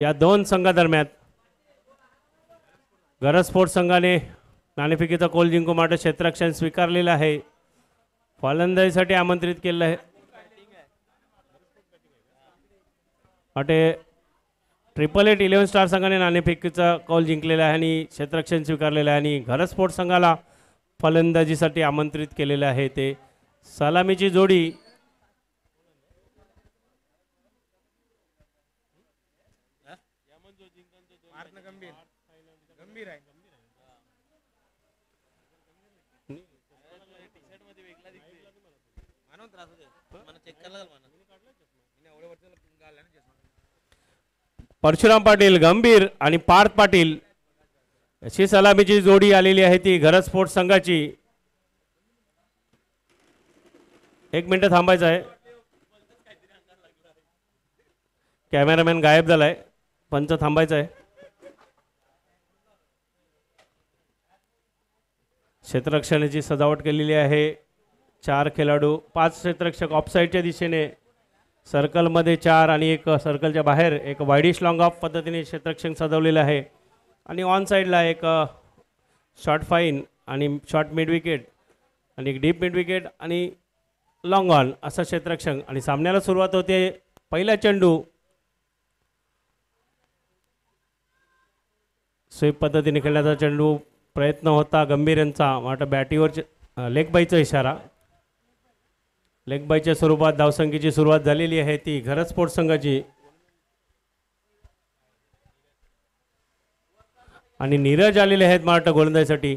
या दोन संघादरम्यान गरज स्पोर्ट्स संघाने नाणेफेकीचा कौल जिंकून मात्र क्षेत्ररक्षण स्वीकारलेलं आहे. फलंदाजीसाठी आमंत्रित केलं आहे. वाटे 888 स्टार संघाने नाणेफेकीचा कौल जिंकलेला आहे आणि क्षेत्ररक्षण स्वीकारलेलं आहे आणि गरज स्पोर्ट्स संघाला फलंदाजीसाठी आमंत्रित केलेलं आहे. ते सलामीची जोडी परशुराम पाटील गंभीर आणि पार्थ पाटील अशी सलामीची जोडी आलेली आहे ती गरज स्पोर्ट्स संघाची. 1 मिनिट थांबायचं आहे. कॅमेरामॅन गायब झालाय. पंच थांबायचं आहे. क्षेत्ररक्षणाची सजावट केलेली आहे. 4 खेळाडू 5 क्षेत्ररक्षक ऑफसाईडच्या दिशेने सर्कलमध्ये 4 आणि एक सर्कलच्या बाहेर एक वाईडिश लॉंग ऑफ पद्धतीने क्षेत्ररक्षण सजवलेलं आहे आणि ऑन साईडला एक शॉर्ट फाईन आणि शॉर्ट मिड विकेट आणि एक डीप मिड विकेट आणि लॉंग ऑन असं क्षेत्ररक्षण. आणि सामन्याला सुरुवात होते. पहिला चेंडू स्वीप पद्धतीने खेळण्याचा चेंडू प्रयत्न होता गंभीर यांचा. मात्र बॅटीवर लेग बायचा इशारा. लेग बायच्या स्वरूपात धावसंख्येची सुरुवात झालेली आहे ती गरज स्पोर्ट्स संघाची. आणि नीरज आलेले आहेत मार्ट गोलंदाजीसाठी.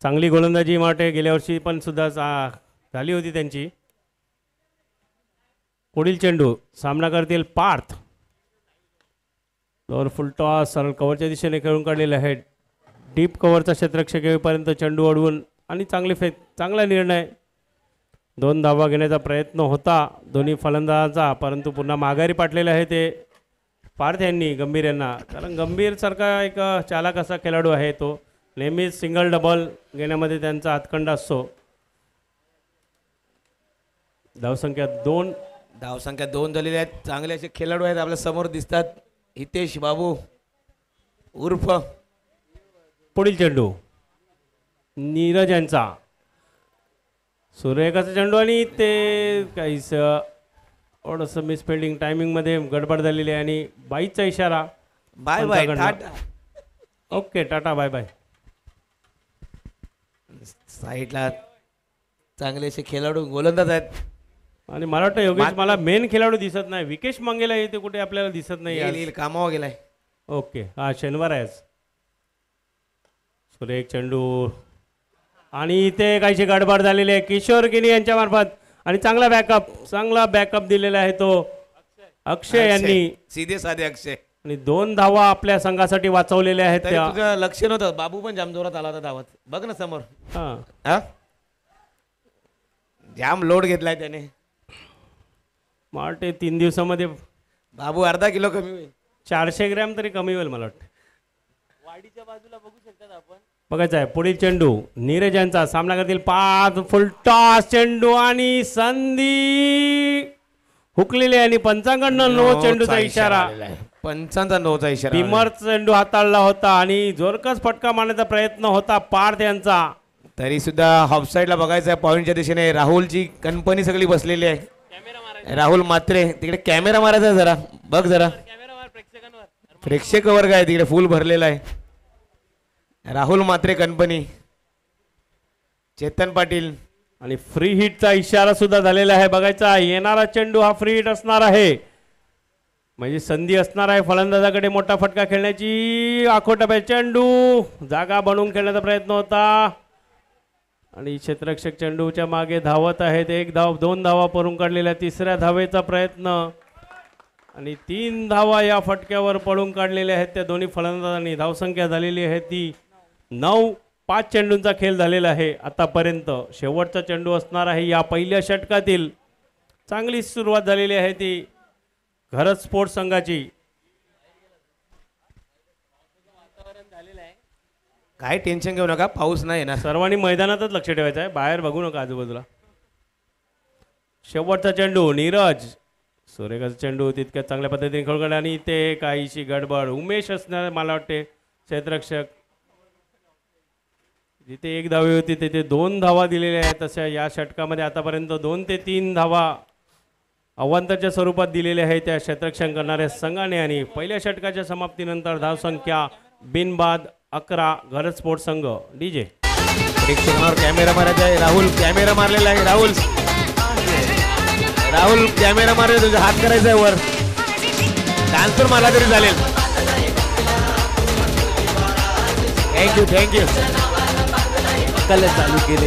चांगली गोलंदाजी मार्ट गेल्या वर्षी पण सुद्धा झाली होती त्यांची. पुढील चेंडू सामना करतील पार्थ. लोअर फुल टॉस सरळ कव्हरच्या दिशेने खेळून काढलेले आहे. डीप कव्हरचा क्षेत्ररक्षक येईपर्यंत चेंडू अडवून आणि चांगला निर्णय. 2 धावा घेण्याचा प्रयत्न होता दोन्ही फलंदाजांचा परंतु पुन्हा माघारी पाठलेले आहे ते पार्थ यांनी गंभीर यांना. कारण गंभीर सारखा एक चालक असा खेळाडू आहे. तो नेहमीच सिंगल डबल घेण्यामध्ये त्यांचा हातखंडा असतो. धावसंख्या 2 झालेली आहेत. चांगले असे खेळाडू आहेत आपल्या समोर दिसतात. हितेश बाबू उर्फ पुढील चेंडू नीरज यांचा. सूर्यकाचा चेंडू आणि ते काहीच थोडंसं मिसफिल्डिंग टायमिंगमध्ये गडबड झालेली आहे आणि बाईचा इशारा. बाय बाय टाटा. ओके टाटा बाय बाय. साईडला चांगले असे खेळाडू गोलंदाज आहेत. आणि मला वाटतं योगेश मला मेन खेळाडू दिसत नाही. विकेश मंगेला येते कुठे आपल्याला दिसत नाही. कामावर गेलाय. ओके हा शनिवार आहे. सूर्य एक चेंडू आणि इथे काहीशी गडबड झालेली आहे किशोर गिनी यांच्या मार्फत. आणि चांगला बॅकअप दिलेला आहे तो अक्षय यांनी. सीधे साधे अक्षय. आणि 2 धावा आपल्या संघासाठी वाचवलेल्या आहेत. तुझं लक्ष नव्हतं. बाबू पण जाम जोरात आला होता धावत. बघ ना समोर. हा जाम लोड घेतलाय त्याने. माटे 3 दिवसामध्ये बाबू अर्धा किलो कमी होईल. 400 ग्रॅम तरी कमी होईल मला वाटतं. वाडीच्या बाजूला बघू शकतात आपण. बघायचं आहे पुढील चेंडू नीरज यांचा. सामना करतील 5 फुल टॉस चेंडू आणि संधी हुकलेली आणि पंचांकडनं नो चेंडूचा इशारा. पंचांचा नोचा इशारा. बिमर चेंडू हाताळला होता आणि जोरकस फटका मारण्याचा प्रयत्न होता पार्थ यांचा. तरी सुद्धा ऑफ साईडला बघायचं आहे. पॉईंटच्या दिशेने राहुलची कंपनी सगळी बसलेली आहे. राहुल मात्रे तिकडे कॅमेरा मारायचा जरा बघ जरा. प्रेक्षक वर्ग आहे तिकडे फुल भरलेला आहे. राहुल मात्रे कंपनी. चेतन पाटील आणि फ्री हिटचा इशारा सुद्धा झालेला आहे. बघायचा येणारा चेंडू हा फ्री हिट असणार आहे. म्हणजे संधी असणार आहे फलंदाजाकडे मोठा फटका खेळण्याची. आखोटा चेंडू जागा बनवून खेळण्याचा प्रयत्न होता आणि क्षेत्ररक्षक चेंडूच्या मागे धावत आहेत. 1 धाव 2 धावा पळून काढलेल्या. 3ऱ्या धावेचा प्रयत्न आणि 3 धावा या फटक्यावर पळून काढलेल्या आहेत त्या दोन्ही फलंदाजांनी. धावसंख्या झालेली आहे ती 9. 5 चेंडूंचा खेळ झालेला आहे आतापर्यंत. शेवटचा चेंडू असणार आहे या पहिल्या षटकातील. चांगली सुरुवात झालेली आहे ती गरज स्पोर्ट्स संघाची. काय टेन्शन घेऊ नका. पाऊस नाही ना. सर्वांनी मैदानातच लक्ष ठेवायचं आहे. बाहेर बघू नका आजूबाजूला. शेवटचा चेंडू नीरज सुरेखाचा चेंडू तितक्या चांगल्या पद्धतीने खेळ काढला आणि ते काहीशी गडबड. उमेश असणार मला वाटते क्षेत्ररक्षक. जिथे 1 धावी होती तिथे 2 धावा दिलेल्या आहेत. तशा या षटकामध्ये आतापर्यंत 2 ते 3 धावा अवांतरच्या स्वरूपात दिलेल्या आहेत त्या क्षेत्ररक्षण करणाऱ्या संघाने. आणि पहिल्या षटकाच्या समाप्तीनंतर धावसंख्या बिनबाद 11 घरज स्पोर्ट्स संघ. डीजे प्रेक्षकांवर कॅमेरा मारायचा आहे. राहुल कॅमेरा मारलेला आहे. राहुल कॅमेरा मारले. तुझा हात करायचा आहे वर. ट्रान्सफर मला तरी चालेल. थँक्यू कल चालू केले.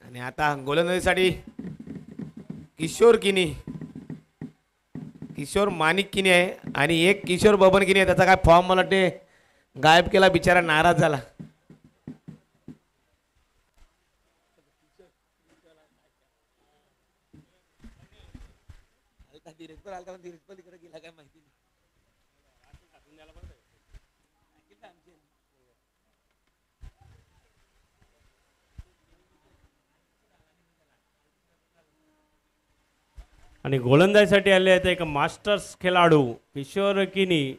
आणि आता गोलंदाजीसाठी किशोर माणिक किनी आहे आणि एक किशोर बबन किनी आहे. त्याचा काय फॉर्म मला वाटते गायब केला, बिचारा नाराज झाला. आणि गोलंदाजीसाठी आले आहेत एक मास्टर्स खेळाडू किशोर किनी.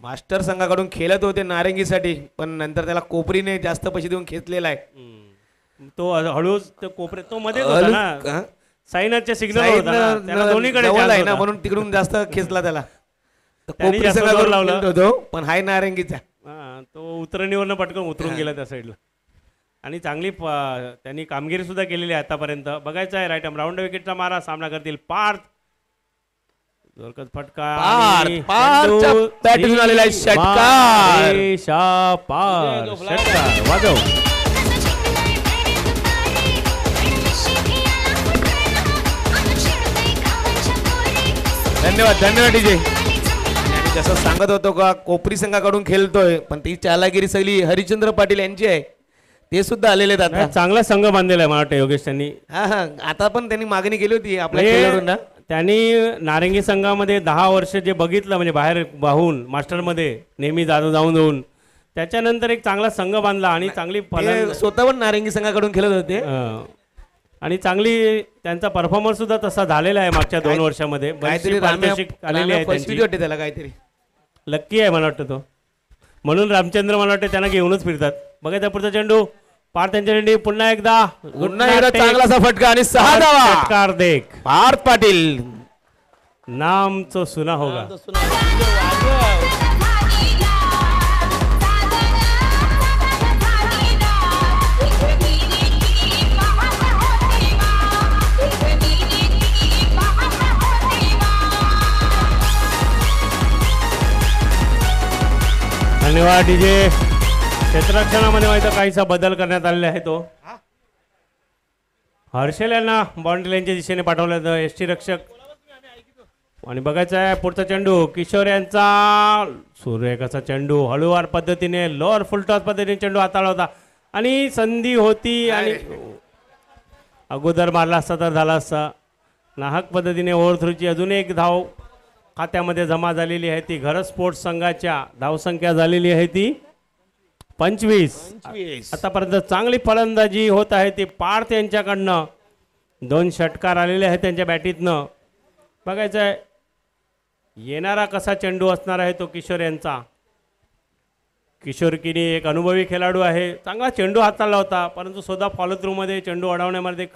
मास्टर संघाकडून खेळत होते नारंगीसाठी, पण नंतर त्याला कोपरीने जास्त पैसे देऊन खेचलेला आहे. तो हळूच तो कोपऱ्यात तो मध्ये होता ना, साईनाथच्या सिग्नल होता ना, त्याला दोन्हीकडे जवळ chance आहे ना, होता. म्हणून तिकडून जास्त खेचला त्याला. तर त्यांनी कोपरी जास्त जोर संघाकडून लावला. खेळत होतो, पण हाय नारंगीचा. हा, तो उतरणीवरनं पटकन उतरून गेला त्या साईडला. आणि चांगली त्यांनी कामगिरी सुद्धा केलेली आहे आतापर्यंत. बघायचं आहे राईट राऊंड विकेटचा मारा. सामना करतील पार्थ. जोरकस फटका आणि पार्थच्या चेंडू बॅटमॅन आलेला आहे. षटकार. षटकार वाजव. धन्यवाद डीजे. जसं सांगत होतो का कोपरी संघाकडून खेळतोय, पण ती चालागिरी सगळी हरिश्चंद्र पाटील यांची आहे. ते सुद्धा आलेले आहेत आता. चांगला संघ बांधलेला आहे मला वाटतं योगेश त्यांनी. हा आता पण त्यांनी मागणी केली होती आपल्या म्हणजे खेळाडूंना. त्यांनी नारंगी संघामध्ये 10 वर्ष जे बघितलं म्हणजे बाहेर वाहून मास्टरमध्ये नेहमी जाऊन त्याच्यानंतर एक चांगला संघ बांधला आणि चांगली ते स्वतः पण नारंगी संघाकडून खेळत होते. आणि चांगली त्यांचा परफॉर्मन्स सुद्धा तसा झालेला आहे मागच्या 2 वर्षामध्ये. काहीतरी आलेली आहे त्यांची. वाटते त्याला काहीतरी लक्की आहे मला वाटतं तो, म्हणून रामचंद्र मला वाटतं त्यांना घेऊनच फिरतात. बघा पुढचा चेंडू पार्थ त्यांच्या चेंडू पुन्हा एकदा चांगलासा फटका आणि 6 धावा. षटकार देख पार्थ पाटील नाम तो सुना होगा. धन्यवाद डीजे. क्षेत्ररक्षणामध्ये माहिती काहीसा बदल करण्यात आलेला आहे. तो हर्षल यांना बाउंड्री लाईनच्या दिशेने पाठवलं एसटी रक्षक. आणि बघायचं आहे पुढचा चेंडू किशोर यांचा. सूर्यकाचा चेंडू हळूवार पद्धतीने लोअर फुलटॉस पद्धतीने चेंडू हाताळला होता आणि संधी होती आणि अगोदर मारला असता तर झाला असता. नाहक पद्धतीने ओव्हर थ्रूची अजून एक धाव खात्यामध्ये जमा झालेली आहे. ती घरज स्पोर्ट्स संघाच्या धावसंख्या झालेली आहे ती 25. आतापर्यंत चांगली फलंदाजी होत आहे ती पार्थ यांच्याकडनं. 2 षटकार आलेले आहेत त्यांच्या बॅटीतनं. बघायचं आहे येणारा कसा चेंडू असणार आहे तो किशोर यांचा. किशोर किनी एक अनुभवी खेळाडू आहे. चांगला चेंडू हाताळला होता, परंतु स्वतः फॉलो थ्रूमध्ये चेंडू अडवण्यामध्ये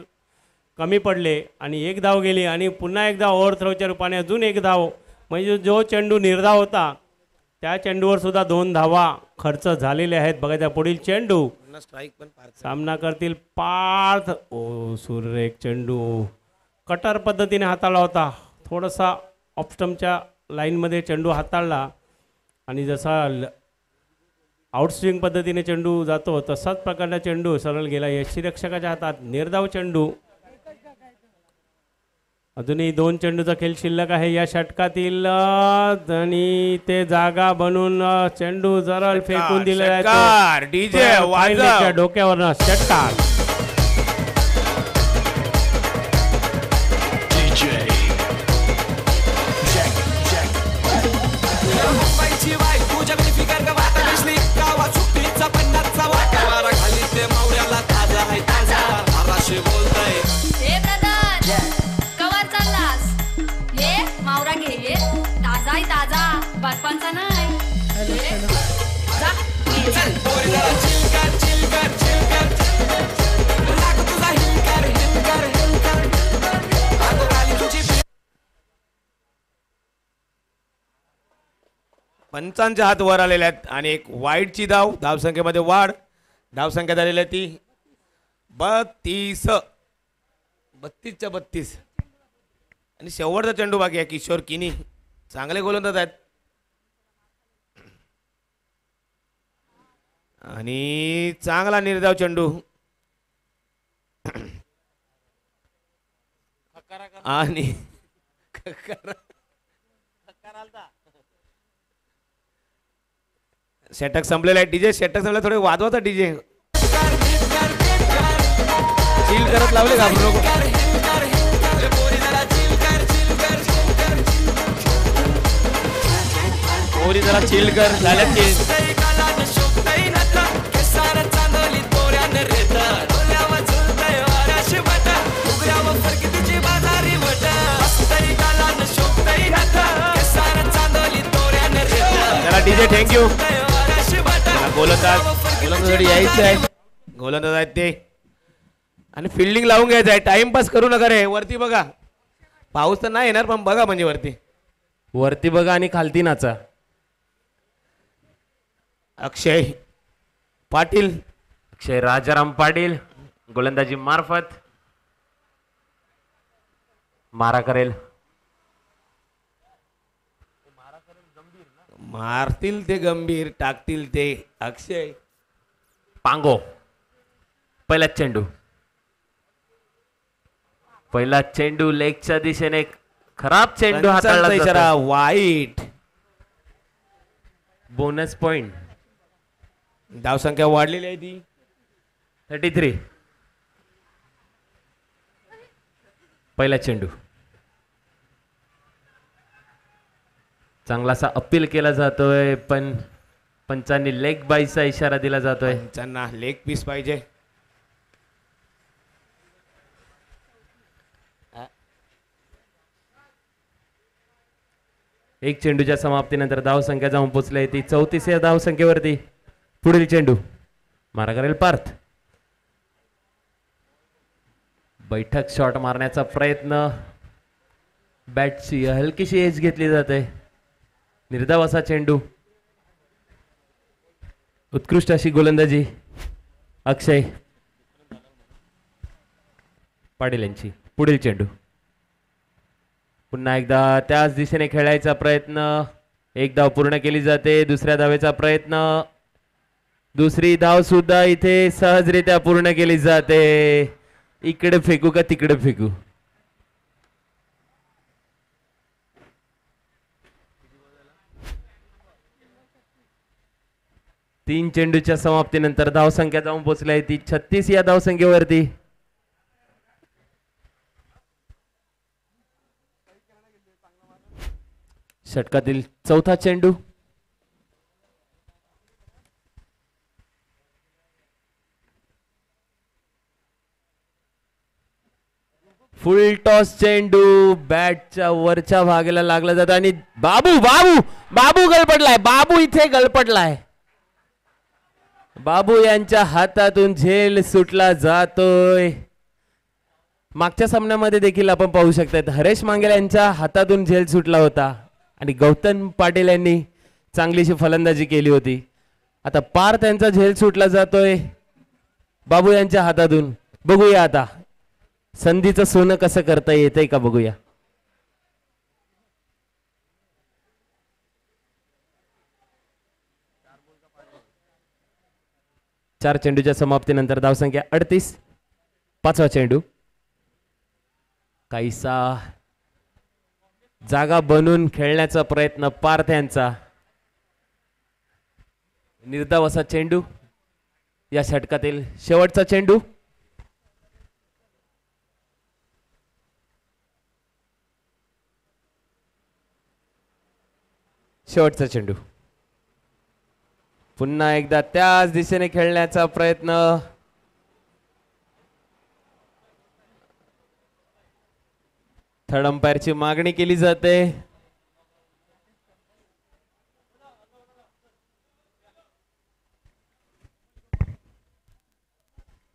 कमी पडले आणि 1 धाव गेली. आणि पुन्हा एकदा ओव्हर थ्रोच्या रूपाने अजून 1 धाव, म्हणजे जो चेंडू निर्धाव होता त्या चेंडूवर सुद्धा 2 धावा खर्च झालेले आहेत. बघायचा पुढील चेंडू सामना करतील पार्थ. ओ सूर्य एक चेंडू कटर पद्धतीने हाताळला होता. थोडासा ऑफस्टमच्या लाईनमध्ये चेंडू हाताळला आणि जसा आउटस्विंग पद्धतीने चेंडू जातो तसाच प्रकारचा चेंडू सरळ गेला यष्टीरक्षकाच्या हातात. निर्धाव चेंडू. अजूनही 2 चेंडूचा खेळ शिल्लक आहे या षटकातील आणि ते जागा बनून चेंडू सरळ फेकून दिलेला आहे. डीजे डोक्यावरनं षटकार. आवरा घे ये ताजा आहे ताजा बर्फांचा नाही ये, जा, घे. पंचांच्या हात वर आलेल्या आहेत आणि एक वाईटची धाव धावसंख्येमध्ये वाढ. धावसंख्या झालेली आहे ती 32. 32च्या 32. आणि शेवटचा चेंडू बाकी आहे. किशोर किनी चांगले गोलंदाज आहेत आणि चांगला निर्धाव चेंडू आणि षटक संपलेला आहे. डीजे षटक संपले थोडे वाजवाचा डीजे चिल करत लावले घाबरू नको. पोरी जरा चिल कर झाल्यात चिल. चला डीजे थँक्यू. गोलंदाज यायचे आहेत. गोलंदाज आहेत ते आणि फिल्डिंग लावून घ्यायचं आहे. टाइमपास करू नका रे. वरती बघा. पाऊस तर नाही येणार पण बघा म्हणजे वरती बघा आणि खालती नाचा. अक्षय पाटील. अक्षय राजाराम पाटील गोलंदाजी मार्फत मारा करेल. मारतील ते गंभीर टाकतील ते अक्षय. पांगो पहिला चेंडू. पहिला चेंडू लेगच्या दिशेने खराब चेंडू हाताळला इशारा वाईट. Bonus point. धावसंख्या वाढलेली आहे ती 33. पहिला चेंडू चांगलासा अपील केला जातोय पण पंचांनी लेग बाईचा इशारा दिला जातोय. पंचांना लेग पीस पाहिजे. एक चेंडूच्या समाप्तीनंतर धावसंख्या जाऊन पोहोचली ती 34 या धावसंख्येवरती. पुढील चेंडू मारा करेल पार्थ. बैठक शॉट मारण्याचा प्रयत्न. बॅटची हलकीशी एज घेतली जाते. निर्धाव असा चेंडू. उत्कृष्ट अशी गोलंदाजी अक्षय पाटील यांची. पुढील चेंडू पुन्हा एकदा त्याच दिशेने खेळायचा प्रयत्न. एक धाव पूर्ण केली जाते. दुसऱ्या धावेचा प्रयत्न. दुसरी धाव सुद्धा इथे सहजरित्या पूर्ण केली जाते. इकडे फेकू का तिकडे फेकू. तीन चेंडूच्या समाप्तीनंतर धावसंख्या जाऊन पोहोचली ती 36 या धावसंख्येवरती. षटकातील चौथा चेंडू. फुल टॉस चेंडू बॅटच्या वरच्या भागाला लागला जात आणि बाबू बाबू बाबू गलपटलाय. बाबू इथे गलपटलाय. बाबू यांच्या हातातून झेल सुटला जातोय. मागच्या सामन्यामध्ये देखील आपण पाहू शकता हरेश मांगेल यांच्या हातातून झेल सुटला होता आणि गौतम पाटील यांनी चांगलीशी फलंदाजी केली होती. आता पार्थ यांचा झेल सुटला जातोय बाबू यांच्या हातातून. बघूया आता संधीचं सोनं कसं करता येतंय का बघूया. चार चेंडूच्या समाप्तीनंतर धावसंख्या 38. पाचवा चेंडू. काहीसा जागा बनून खेळण्याचा प्रयत्न पार्थ यांचा. निर्धाव असा चेंडू. या षटकातील शेवटचा चेंडू. शेवटचा चेंडू. पुन्हा एकदा त्याच दिशेने खेळण्याचा प्रयत्न. थर्ड अंपायरची मागणी केली जाते.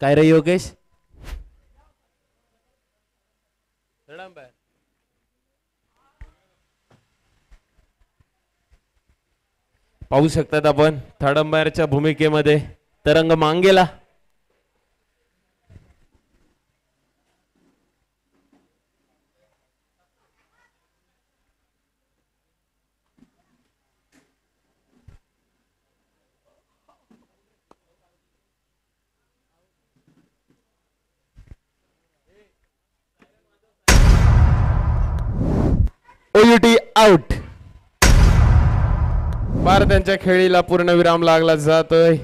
काय रे योगेश? पाहू शकतात आपण थर्ड अंपायरच्या भूमिकेमध्ये तरंग मांगेला. ओयुटी आउट. भारताच्या खेळीला पूर्ण विराम लागला जातोय.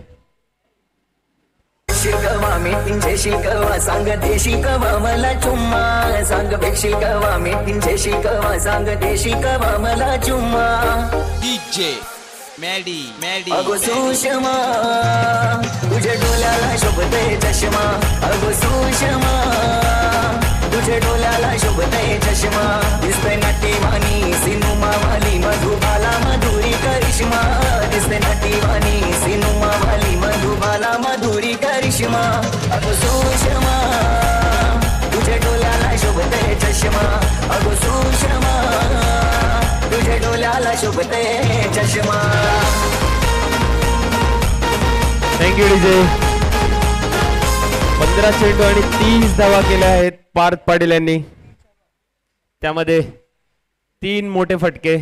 शिकवा मीटिंगचे शिकवा सांग ते शिकवा मला चुम्मा सांग भेटशील कवा मीटिंगचे शिकवा सांग ते शिकवा मला चुम्मा. डीजे मॅडी मॅडी अगो सुषमा तुझ्या डोल्याला शोभते चष्मा. अगो सुषमा तुझ्या डोल्याला शोभते चष्मा. दिसते नाट्यवाणी सिनुमा वाली मधुबाला मधुरी करिश्मा. दिसते नाट्यवाणी सिनुमा वाली मधुबाला मधुरी करिश्मा. अगो सुषमा तुझ्या डोल्याला शोभते चष्मा. अगो सुषमा तुझ्या डोल्याला शोभते चष्मा. Thank you DJ. 15 चेंडू आणि 30 धावा केल्या आहेत पार्थ पाटील यांनी. त्यामध्ये 3 मोठे फटके.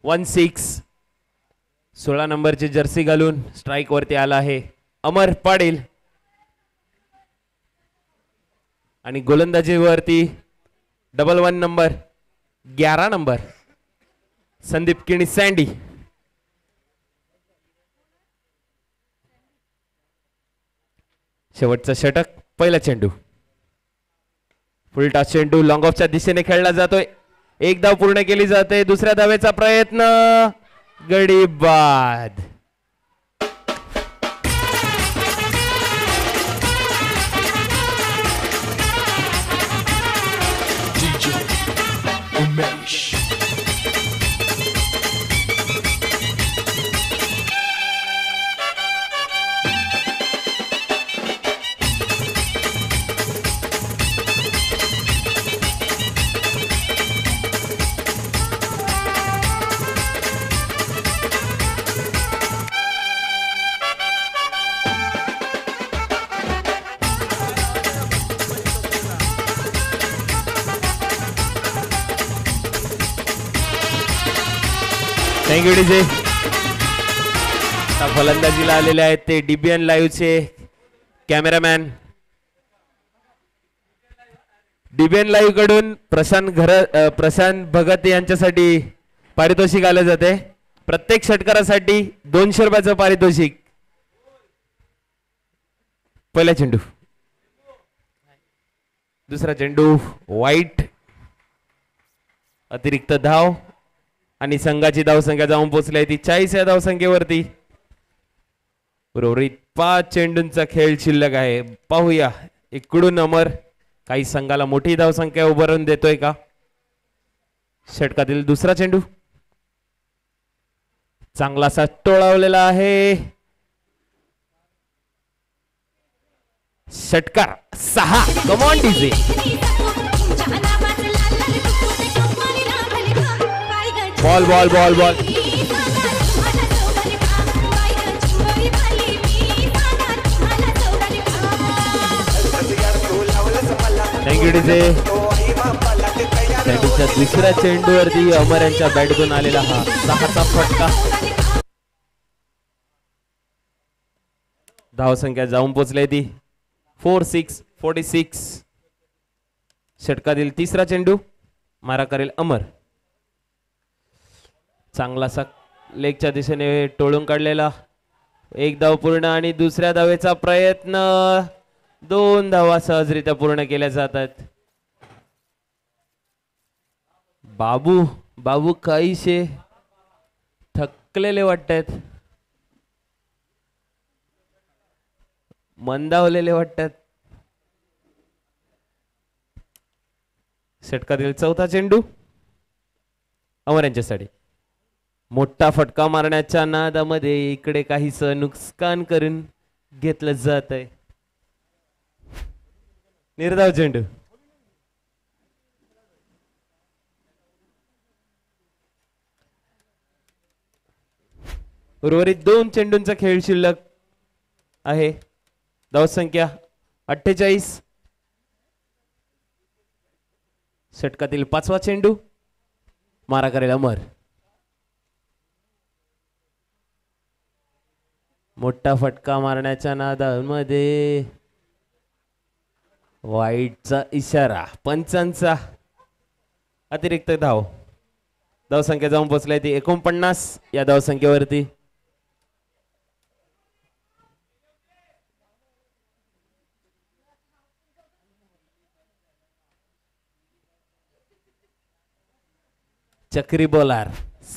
1-6. 16 नंबरची जर्सी घालून स्ट्राईक वरती आला आहे अमर पाटील. आणि गोलंदाजीवरती 11 number 11 number Sandeep Kini sandy. शेवटचा षटक पहिला चेंडू. फुलटा चेंडू लॉंग ऑफच्या दिशेने खेळला जातोय. एक धाव पूर्ण केली जाते. दुसऱ्या धावेचा प्रयत्न गडी बाद. डीजे उमेश. Thank you DJ. फलंदाजीला आलेले आहेत ते डीबीएन लाईव्हचे कॅमेरामॅन. डीबीएन लाईव्ह कडून प्रशांत भगत यांच्यासाठी पारितोषिक आले जाते. प्रत्येक षटकारासाठी 200 रुपयाचं पारितोषिक. पहिला चेंडू. दुसरा चेंडू वाईट. अतिरिक्त धाव आणि संघाची धावसंख्या जाऊन पोहोचली आहे ती 40 या धावसंख्येवरती. उर्वरित 5 चेंडूंचा खेळ शिल्लक आहे. पाहूया इकडून अमर काही संघाला मोठी धावसंख्या उभारून देतोय का. षटकातील दुसरा चेंडू चांगला असा टोळावलेला आहे. षटकार 6. Come on DJ. Ball ball ball ball. Thank you DJ. चेंडूच्या दुसऱ्या चेंडूवरती अमर यांच्या बॅटतून आलेला हा 6चा फटका. धावसंख्या जाऊन पोहोचली ती 46. षटकातील तिसरा चेंडू मारा करेल अमर. चांगलासा लेगच्या दिशेने टोळून काढलेला. एक धाव पूर्ण आणि दुसऱ्या धावेचा प्रयत्न. 2 धावा सहजरित्या पूर्ण केल्या जातात. बाबू काहीशे थकलेले वाटतात. मंदावलेले वाटतात. षटकातील चौथा चेंडू अमर यांच्यासाठी. मोठा फटका मारण्याच्या नादामध्ये इकडे काहीच नुकसान करून घेतलं जात आहे. निर्धाव चेंडू. उर्वरित 2 चेंडूंचा खेळ शिल्लक आहे. धावसंख्या 48. षटकातील 5वा चेंडू मारा करेल अमर. मोठा फटका मारण्याच्या नादामध्ये वाईटचा इशारा. पंचांचा अतिरिक्त धाव. धावसंख्या जाऊन पोहोचली ती 49 या धावसंख्येवरती. चक्री बॉलर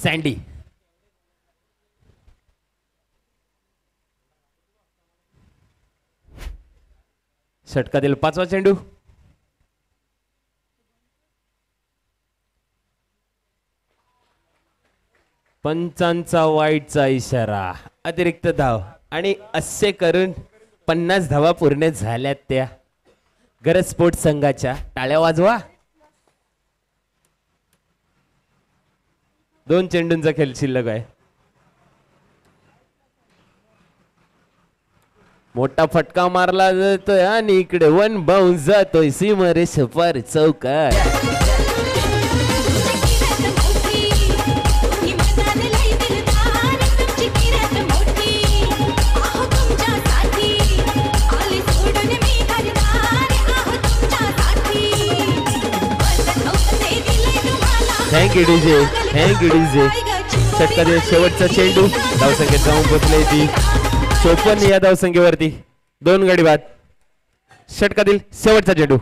सँडी. षटकातील 5वा चेंडू. पंचांचा वाईटचा इशारा. अतिरिक्त धाव आणि असे करून 50 धावा पूर्ण झाल्यात त्या. गरज स्पोर्ट्स संघाच्या टाळ्या वाजवा. 2 चेंडूंचा खेळ शिल्लक आहे. मोठा फटका मारला जातोय आणि इकडे 1 बाउन्स जातोय सीमारेष पार चौकार. Thank you DJ, thank you DJ. षटकातील शेवटचा चेंडू. धावसंख्या जाऊन पोचले ती 54 या धावसंख्येवरती. 2 गडी बाद. षटकातील शेवटचा चेंडू.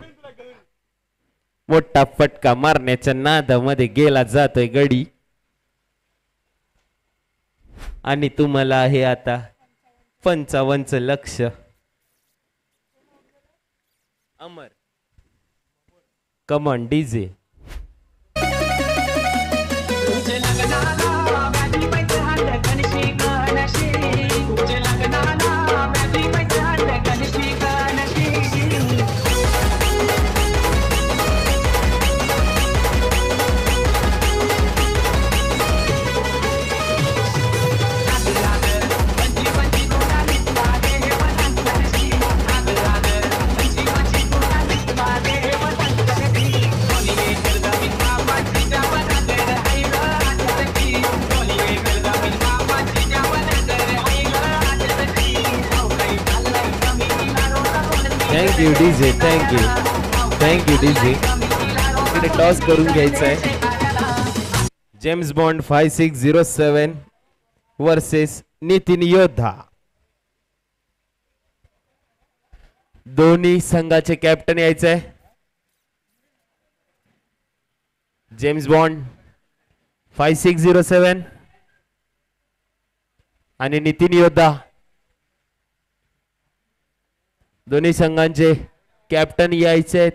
मोठा फटका मारण्याच्या नादामध्ये गेला जातोय गडी आणि तुम्हाला आहे आता 55चं लक्ष. Amar come on DJ. Thank you DJ, thank you, thank you DJ. इकडे टॉस करून घ्यायचं आहे. जेम्स बॉन्ड 5607 वर्सेस नितीन योद्धा. दोन्ही संघाचे कॅप्टन यायचे आहे. जेम्स बॉन्ड 5607 आणि नितीन योद्धा. दोन्ही संघांचे कॅप्टन यायचे आहेत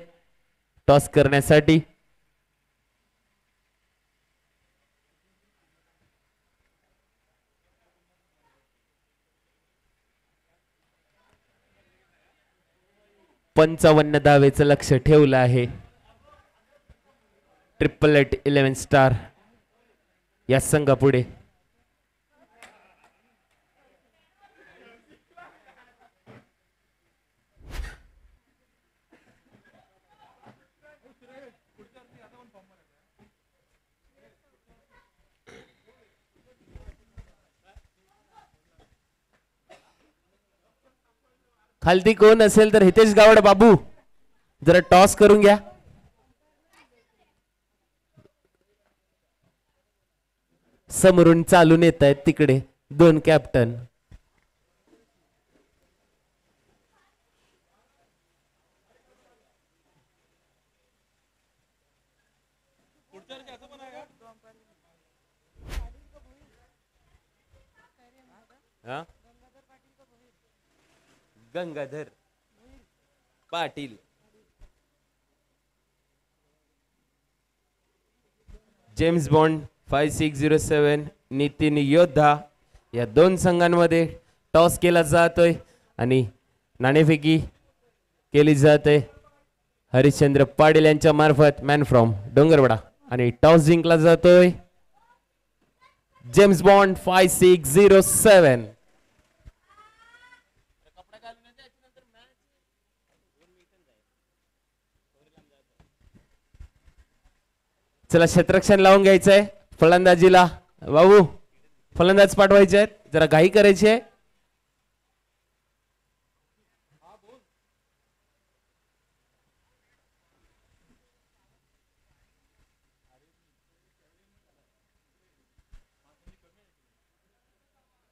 टॉस करण्यासाठी. पंचावन्न धावेचं लक्ष ठेवलं आहे 888 स्टार या संघापुढे. खालती कोण असेल तर हितेश गावड बाबू जरा टॉस करून घ्या. समोरून चालून येत आहेत तिकडे 2 captain. Gangadhar Patil. James bond 5607 Nitin योद्धा या 2 संघांमध्ये टॉस केला जातोय आणि नाणेफेकी केली जाते हरिश्चंद्र पाटील यांच्या मार्फत मॅन फ्रॉम डोंगरवाडा आणि टॉस जिंकला जातोय जेम्स बॉन्ड 5607. चला क्षेत्ररक्षण लावून घ्यायचंय फलंदाजीला. बाबू फलंदाज पाठवायचे आहेत, जरा घाई करायची आहे.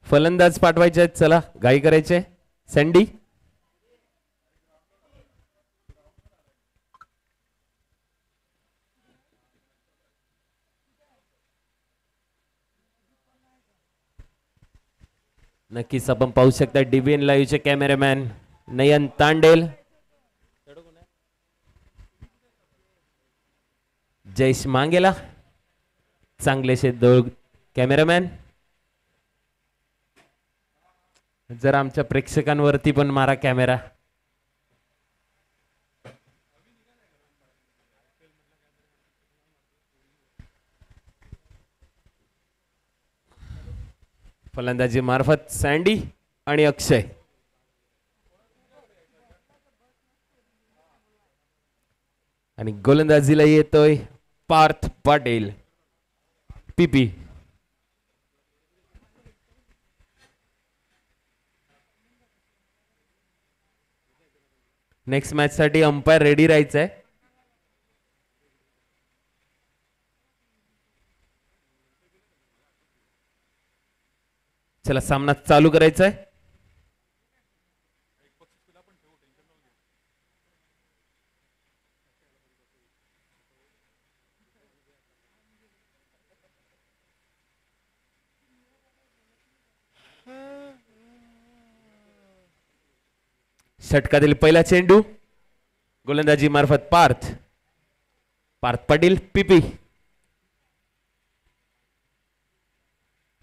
फलंदाज पाठवायचे आहेत, चला घाई करायचे. सँडी नक्कीच आपण पाहू शकता डीबीएन लाईव्हचे कॅमेरामॅन नयन तांडेल, जयेश मांगेला, चांगलेसे दोन कॅमेरामॅन. जर आमच्या प्रेक्षकांवरती पण मारा कॅमेरा. फलंदाजी मार्फत सँडी आणि अक्षय. आणि गोलंदाजीला येतोय पार्थ पाटील पीपी. नेक्स्ट मॅच साठी अंपायर रेडी राहायचंय. चला सामना चालू करायचा आहे. षटकातील पहिला चेंडू गोलंदाजी मार्फत पार्थ पाटील पीपी.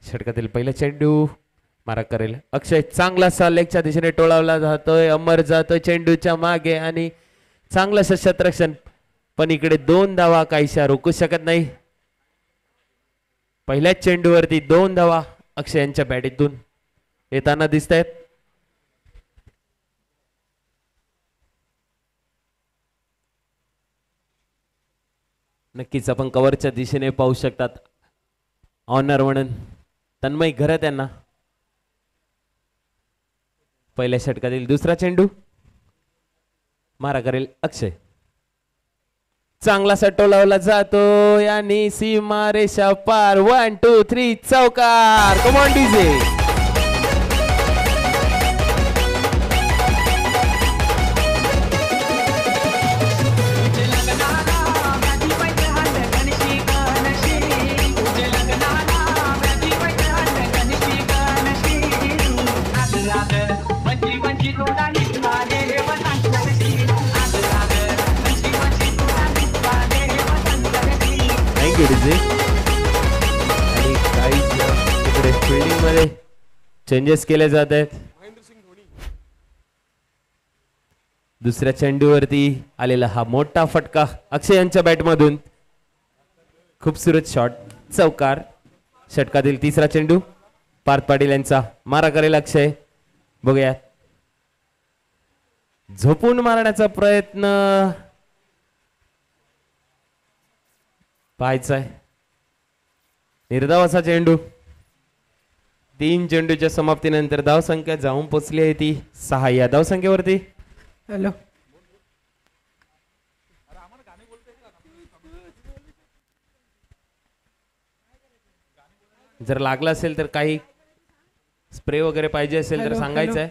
षटकातील पहिला चेंडू मारा करेल अक्षय. चांगला लेगच्या दिशेने टोळावला जातोय. अमर जातोय चेंडूच्या मागे आणि चांगलं क्षेत्ररक्षण, पण इकडे 2 धावा काहीशा रोखू शकत नाही. पहिल्याच चेंडूवरती 2 धावा अक्षय यांच्या बॅटीतून येताना दिसत आहेत. नक्कीच आपण कव्हरच्या दिशेने पाहू शकतात ऑनर म्हणून तन्मय घरत त्यांना. पहिल्या षटकातील दुसरा चेंडू मारा करेल अक्षय. चांगला टोलावला जातो आणि सीमा रेषा पार. 1 2 3 चौकार. Come on DJ. आणि काही इकडे फिल्डिंग मध्ये चेंजेस केले जात आहेत. दुसऱ्या चेंडूवरती आलेला हा मोठा फटका अक्षय यांच्या बॅटमधून. खूपसुरत शॉट चौकार. षटकातील तिसरा चेंडू पार्थ पाटील यांचा मारा करेल अक्षय. बघूया झोपून मारण्याचा प्रयत्न पाहायचाय. निर्धावाचा चेंडू. 3 चेंडूच्या समाप्तीनंतर धावसंख्या जाऊन पोचली आहे ती 6 या धावसंख्येवरती. हॅलो जर लागला असेल तर काही स्प्रे वगैरे पाहिजे असेल तर सांगायचंय.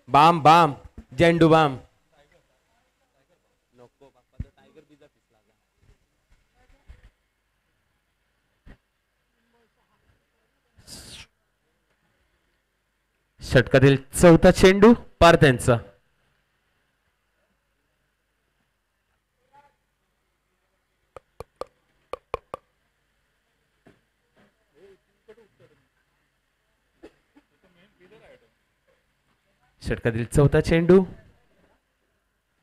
बाम बाम झेंडू बाम. षटकातील चौथा चेंडू पार्थ यांचा. षटकातील चौथा चेंडू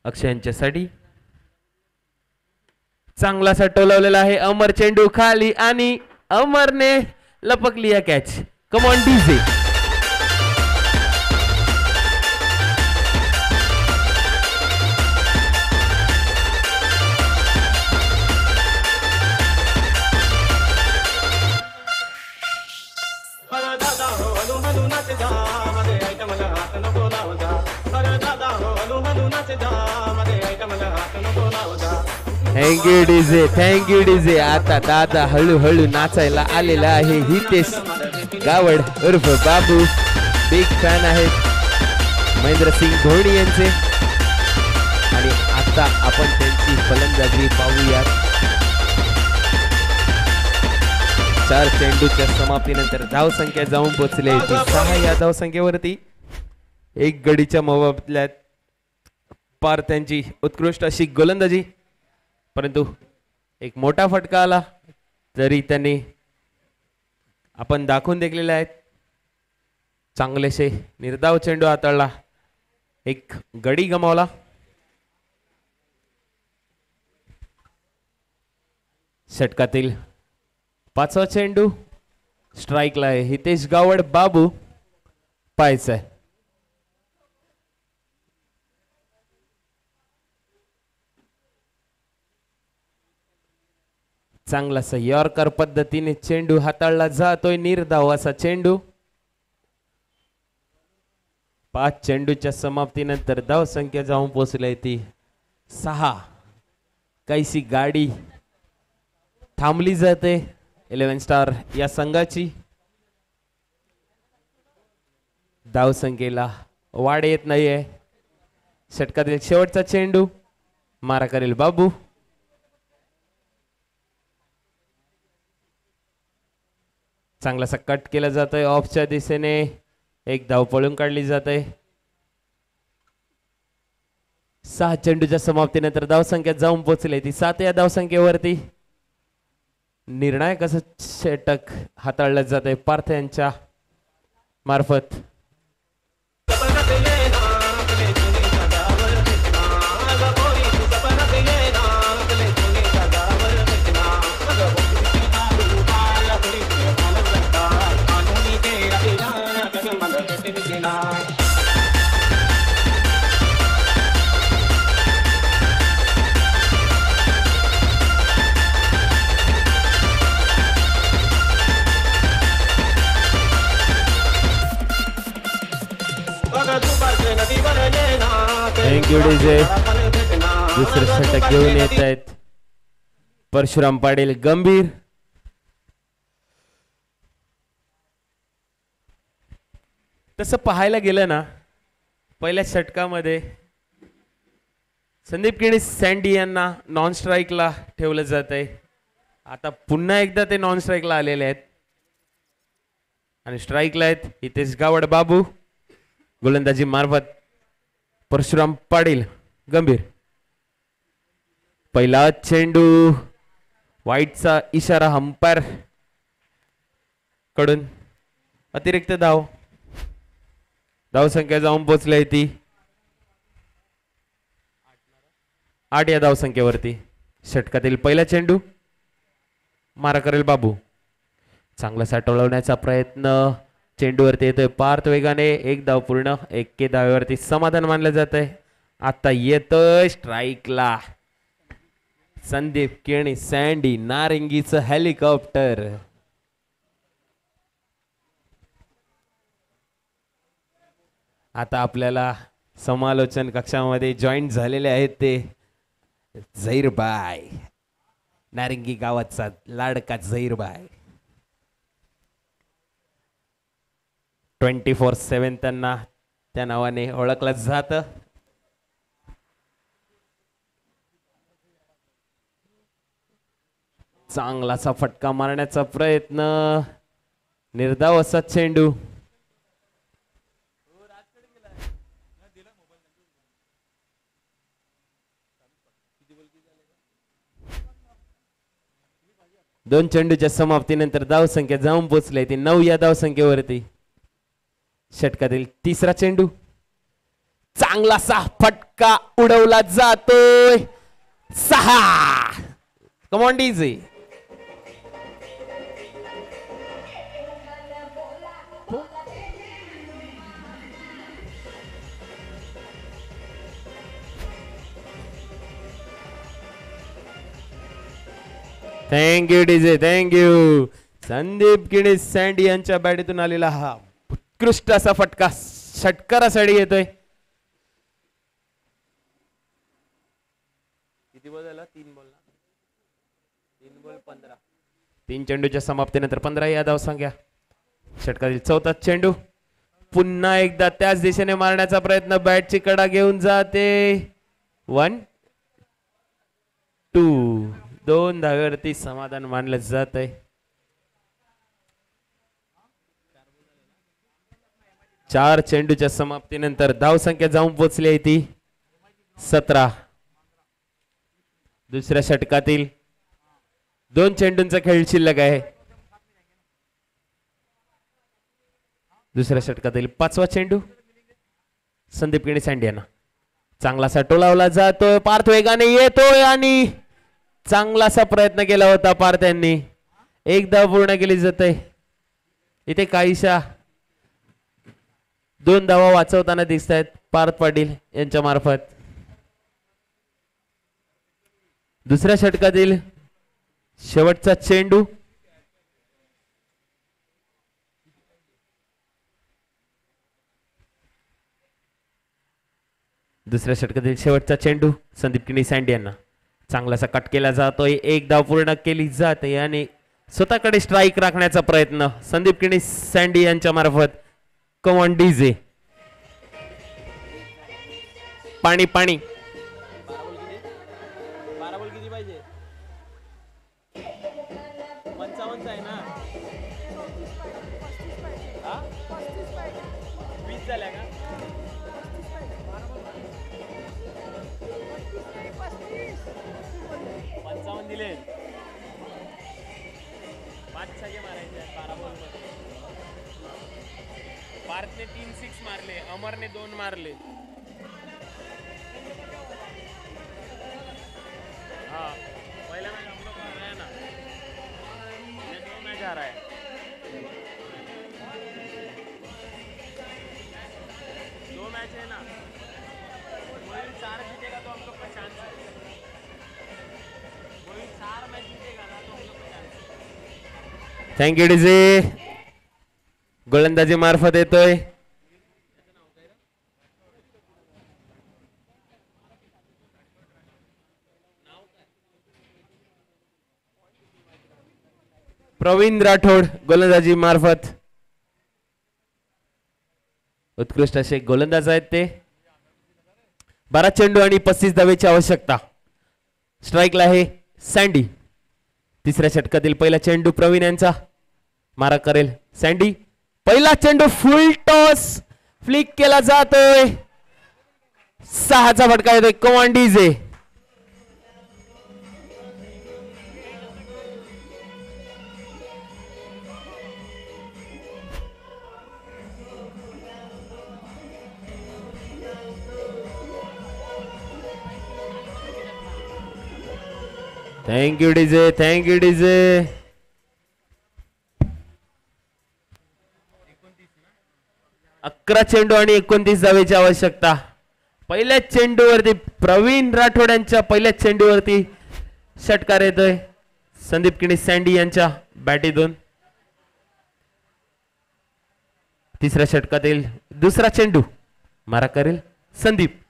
अक्षय यांच्यासाठी चांगलासा टोलवलेला आहे. अमर चेंडू खाली आणि अमरने लपकली या catch. Come on DJ. Thank you DJ. आता दादा हळूहळू नाचायला आलेला आहे. हितेश गावड उर्फ बाबू बिग फॅन आहेत महेंद्रसिंग धोनी यांचे. आणि आता आपण त्यांची फलंदाजी पाहूयात. 4 चेंडूच्या समाप्तीनंतर धावसंख्या जाऊन पोहोचली होती 6 या धावसंख्येवरती. एक गडीच्या मोबदल्यात पार त्यांची उत्कृष्ट अशी गोलंदाजी, परंतु एक मोठा फटका आला तरी त्यांनी आपण दाखवून देखलेले आहेत. चांगलेसे निर्धाव चेंडू हाताळला, एक गडी गमावला. षटकातील 5वा चेंडू स्ट्राईकला आहे. हितेश गावड बाबू पाहायचा आहे. चांगलासा यॉर्कर पद्धतीने चेंडू हाताळला जातोय. निर्धाव असा चेंडू. 5 चेंडूच्या समाप्तीनंतर धाव संख्या जाऊन पोहोचली ती 6. काहीशी गाडी थांबली जाते 11 स्टार या संघाची. धाव संख्येला वाढ येत नाहीये. षटकातील शेवटचा चेंडू मारा करेल बाबू. चांगलासा कट केला जातोय ऑफच्या दिशेने. एक धाव पळून काढली जाते. 6 चेंडूच्या समाप्तीनंतर धावसंख्या जाऊन पोहोचली ती 7 या धावसंख्येवरती. निर्णायक असं षटक हाताळलं जात आहे पार्थ यांच्या मार्फत. Thank you DJ. दुसरं षटक घेऊन येत आहेत परशुराम पाटील गंभीर. तसं पाहायला गेलं ना, पहिल्या षटकामध्ये संदीप केणी सँडी यांना नॉन स्ट्राईकला ठेवलं जात आहे. आता पुन्हा एकदा ते नॉन स्ट्राईकला आलेले आहेत आणि स्ट्राईकला आहेत हितेश गावड बाबू. गोलंदाजी मार्फत परशुराम पाटील गंभीर. पहिला चेंडू वाईटचा इशारा अंपायर कडून. अतिरिक्त धाव. धावसंख्या जाऊन पोहोचली ती 8 या धावसंख्येवरती. षटकातील पहिला चेंडू मारा करेल बाबू. चांगलासा टोलवण्याचा प्रयत्न चेंडूवरती येतोय पार्थ वेगाने. एक धाव पूर्ण. 1 धावेवरती समाधान मानलं जात आहे. आता येतोय स्ट्राईकला संदीप केणी सँडी नारिंगीचं हेलिकॉप्टर. आता आपल्याला समालोचन कक्षामध्ये जॉईन झालेले आहेत ते झैरबाय, नारिंगी गावाचा लाडका झैरबाय. 24/7 त्यांना त्या नावाने ओळखलं जातं. चांगलासा फटका मारण्याचा प्रयत्न. निर्धाव असा चेंडू. दोन चेंडूच्या समाप्तीनंतर धावसंख्या जाऊन पोहोचली ती 9 या धावसंख्येवरती. षटकातील तिसरा चेंडू चांगलासा फटका उडवला जातोय. 6. Come on DJ. Thank you DJ, thank you. Sandeep Kini Sandy यांच्या बॅटीतून आलेला हा उत्कृष्ट असा फटका षटकारासाठी येतोय. किती बॉल झाला? 3 बॉल. 15. 3 चेंडूच्या समाप्तीनंतर 15 या धावसंख्या. षटकातील चौथा चेंडू पुन्हा एकदा त्याच दिशेने मारण्याचा प्रयत्न. बॅटची कडा घेऊन जाते. 1 2. 2 धाव्यावरती समाधान मानलं जात आहे. 4 चेंडूच्या समाप्तीनंतर धावसंख्या जाऊन पोहोचली आहे ती 17. दुसऱ्या षटकातील 2 चेंडूंचा खेळ शिल्लक आहे. दुसऱ्या षटकातील 5वा चेंडू संदीप किणी सँडी यांना चांगलासा टोलावला जातोय. पार्थ वेगाने येतोय आणि चांगलासा प्रयत्न केला होता पार्थ यांनी. एक धाव पूर्ण केली जाते. इथे काहीशा 2 धावा वाचवताना दिसत आहेत पार्थ पाटील यांच्या मार्फत. दुसऱ्या षटकातील शेवटचा चेंडू संदीप किणी सँडी यांना चांगलासा कट केला जातोय. एक धाव पूर्ण केली जाते आणि स्वतःकडे स्ट्राईक राखण्याचा प्रयत्न संदीप किणी सँडी यांच्या मार्फत. Come on DJ. पाणी पाणी. 12 बॉल किती पाहिजे? 55 आहे ना? 20 झाल्या का? 55 दिले. 5 छक्के मारायचे 12 बॉल मध्ये. पार्थने 3 6 मारले. अमरने 2 मारले. हाँ पहले मैच हम लोग कर रहे हैं ना. ये 2 मैच आ रहा है. दो मैच है ना. वही 4 जीतेगा तो हम लोग का चांस है. वही 4 मैच जीतेगा ना तो हम लोग का चांस है. Thank you DJ. गोलंदाजी मार्फत येतोय. प्रवीण राठोड गोलंदाजी मार्फत. उत्कृष्ट असे गोलंदाज आहेत ते. 12 चेंडू आणि 35 धावेची आवश्यकता. स्ट्राईकला आहे सँडी. तिसऱ्या षटकातील पहिला चेंडू प्रवीण यांचा. मारा करेल सँडी. पहिला चेंडू फुल टॉस फ्लिक केला जातोय. 6चा फटका येतोय. Come on DJ. Thank you DJ, thank you DJ. 11 चेंडू आणि 29 धावेची आवश्यकता. पहिल्या चेंडूवरती प्रवीण राठोड यांच्या पहिल्या चेंडूवरती षटकार येतोय संदीप किणी सँडी यांच्या बॅटीतून. तिसऱ्या षटकातील दुसरा चेंडू मारा करेल संदीप.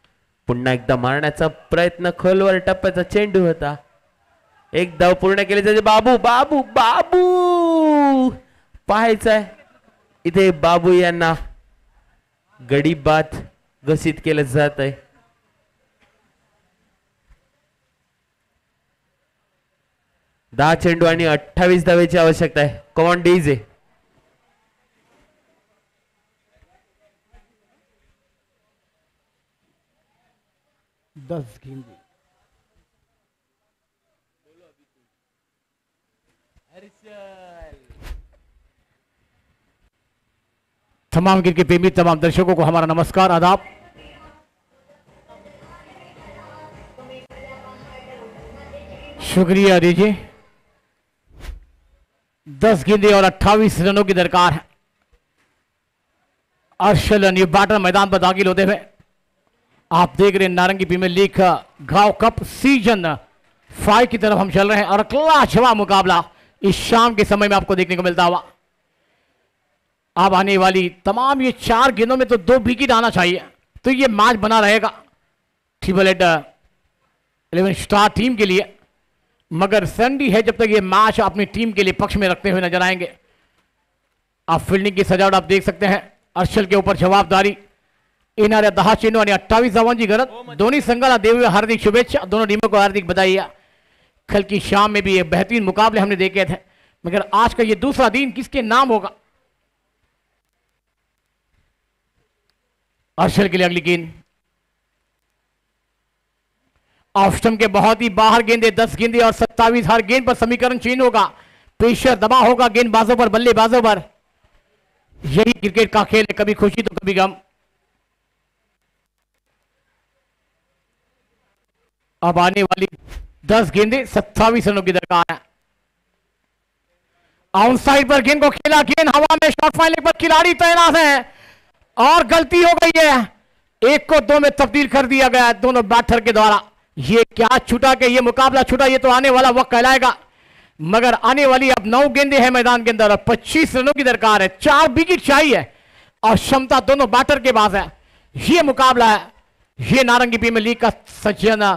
पुन्हा एकदा मारण्याचा प्रयत्न. खोलवर टप्प्याचा चेंडू होता. एक धाव पूर्ण केली जाते. बाबू बाबू बाबू पाहायचंय इथे. बाबू यांना गडी बाद घोषित केलं जात आहे. दहा चेंडू आणि 28 धावेची आवश्यकता आहे. Come on DJ. तमाम क्रिकेट प्रेमी, तमाम दर्शकों को हमारा नमस्कार, आदाब. शुक्रिया दीजिए। 10 गेंदे और 28 रनों की दरकार है। अर्शल न्यू बैटर मैदान पर दाखिल होते हुए आप देख रहे हैं नारंगी प्रीमियर लीग का गांव कप सीजन 5 की तरफ हम चल रहे हैं और लाजवाब मुकाबला इस शाम के समय में आपको देखने को मिलता हुआ। अब आने वाली तमाम ये 4 गेंदों में तो 2 विकेट आना चाहिए तो ये मैच बना रहेगा ट्रिपल एट 11 स्टार टीम के लिए, मगर सैंडी है जब तक ये मैच अपनी टीम के लिए पक्ष में रखते हुए नजर आएंगे। आप फील्डिंग की सजावट आप देख सकते हैं, अर्शल के ऊपर जवाबदारी येणाऱ्या 10 चेंडू आणि 28 धावांची गरज। दोन्ही संघाला देऊया हार्दिक शुभेच्छा, दोनों टीमों को हार्दिक बधाई। कल की शाम में भी ये बेहतरीन मुकाबले हमने देखे थे, मगर आज का ये दूसरा दिन किसके नाम होगा। अर्शल के लिए अगली गेंद ऑफ स्टंप के बहुत ही बाहर गेंदे, 10 गेंदे और 27। हर गेंद पर समीकरण चेंज होगा, प्रेशर दबाव होगा गेंदबाजों पर, बल्लेबाजों पर। यही क्रिकेट का खेल है, कभी खुशी तो कभी गम। अब आने वाली 10 गेंदे 27 रनों की दरकार है। आउट साइड पर गेंद को खेला, गेंद हवा में, शॉट फाइनल पर खिलाड़ी तैनात है और गलती हो गई है। 1 को 2 में तब्दील कर दिया गया है दोनों बैटर के द्वारा। ये क्या छूटा के ये मुकाबला छूटा, ये तो आने वाला वक्त कहलाएगा। मगर आने वाली अब 9 गेंदे हैं मैदान के अंदर और 25 रनों की दरकार है। 4 विकेट चाहिए और क्षमता दोनों बैटर के पास है। ये मुकाबला है, ये नारंगी प्रीमियर लीग का सज्जन